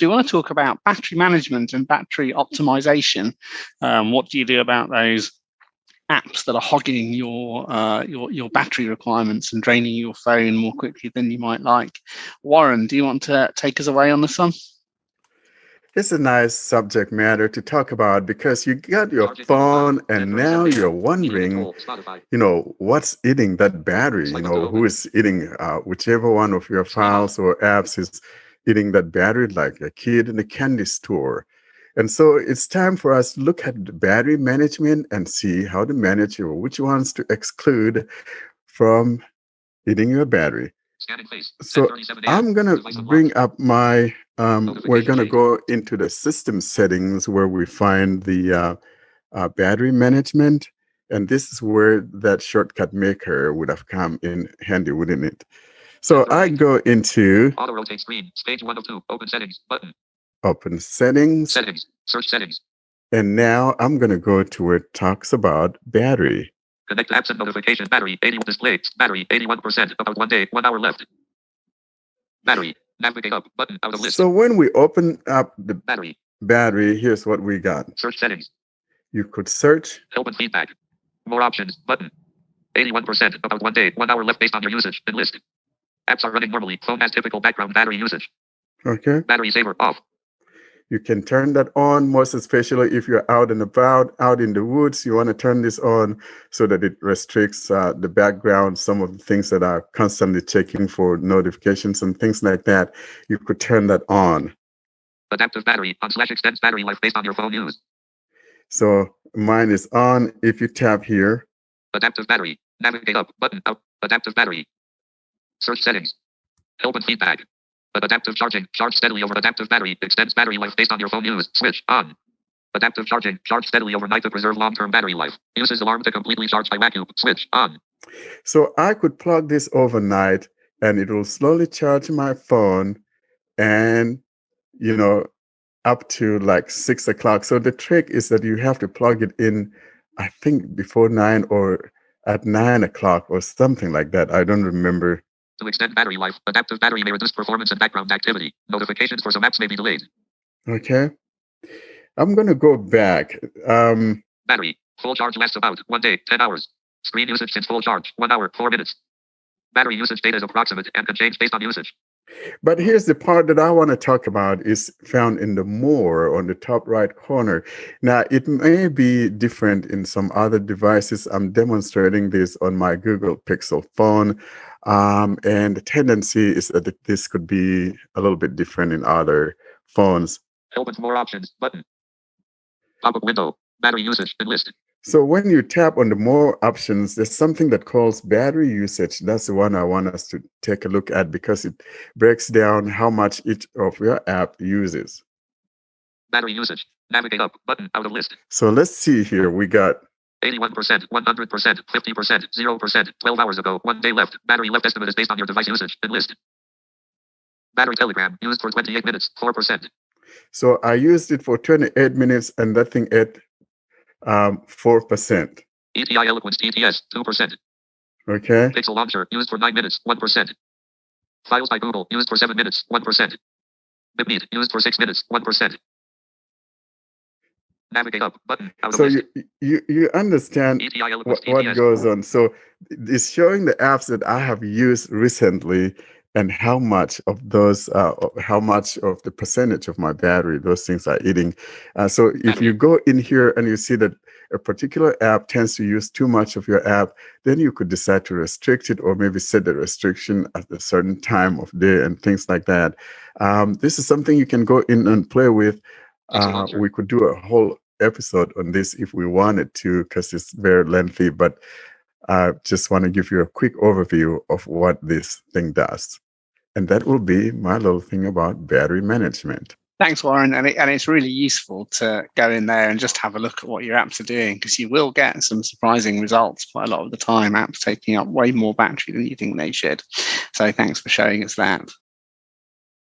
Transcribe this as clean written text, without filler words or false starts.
Do you want to talk about battery management and battery optimization? What do you do about those apps that are hogging your battery requirements and draining your phone more quickly than you might like? Warren, do you want to take us away on this one? It's a nice subject matter to talk about because you got your phone and now you're wondering, what's eating that battery? Who is eating whichever one of your files or apps is eating that battery, like a kid in a candy store. And so it's time for us to look at the battery management and see how to manage which ones to exclude from eating your battery. So I'm going to bring up we're going to go into the system settings where we find the battery management. And this is where that shortcut maker would have come in handy, wouldn't it? So I go into auto rotate screen, stage 1 of 2, open settings, button. Open settings. Settings, search settings. And now I'm going to go to where it talks about battery. Connect apps and notifications. Battery 81 display. Battery 81%. About 1 day, 1 hour left. Battery. Navigate up. Button out of list. So when we open up the battery, here's what we got. Search settings. You could search. Help and feedback. More options. Button. 81%. About 1 day, 1 hour left based on your usage. And list. Apps are running normally. Phone has typical background battery usage. Okay. Battery saver off. You can turn that on, most especially if you're out and about, out in the woods. You want to turn this on so that it restricts the background, some of the things that are constantly checking for notifications and things like that. You could turn that on. Adaptive battery on / extends battery life based on your phone use. So mine is on. If you tap here. Adaptive battery. Navigate up. Button out. Adaptive battery. Search settings. Help and feedback. Adaptive charging. Charge steadily over adaptive battery. Extends battery life based on your phone use. Switch on. Adaptive charging. Charge steadily overnight to preserve long-term battery life. Uses alarm to completely charge by vacuum. Switch on. So I could plug this overnight and it will slowly charge my phone and, up to like 6 o'clock. So the trick is that you have to plug it in, I think before 9 or at 9 o'clock or something like that. I don't remember. To extend battery life, adaptive battery may reduce performance and background activity. Notifications for some apps may be delayed. Okay. I'm going to go back. Battery. Full charge lasts about 1 day, 10 hours. Screen usage since full charge, 1 hour, 4 minutes. Battery usage data is approximate and can change based on usage. But here's the part that I want to talk about is found in the more on the top right corner. Now, it may be different in some other devices. I'm demonstrating this on my Google Pixel phone. And the tendency is that this could be a little bit different in other phones. Open more options button. Pop-up window. Battery usage enlisted. So when you tap on the more options, there's something that calls battery usage. That's the one I want us to take a look at because it breaks down how much each of your app uses. Battery usage. Navigate up button out of list. So let's see here. We got 81%, 100%, 50%, 0%, 12 hours ago, 1 day left. Battery left estimate is based on your device usage. Enlist. Battery Telegram used for 28 minutes, 4%. So I used it for 28 minutes and that thing ate 4%. ETI Eloquence ETS 2%. Okay. Pixel Launcher used for 9 minutes, 1%. Files by Google used for 7 minutes, 1%. BitMeet used for 6 minutes, 1%. Navigate up button out of so list. you understand what goes on. So it's showing the apps that I have used recently and how much of those, how much of the percentage of my battery those things are eating. So if you go in here and you see that a particular app tends to use too much of your app, then you could decide to restrict it or maybe set the restriction at a certain time of day and things like that. This is something you can go in and play with. We could do a whole episode on this if we wanted to, because it's very lengthy, but I just want to give you a quick overview of what this thing does. And that will be my little thing about battery management. Thanks, Warren. And it's really useful to go in there and just have a look at what your apps are doing, because you will get some surprising results quite a lot of the time, apps taking up way more battery than you think they should. So thanks for showing us that.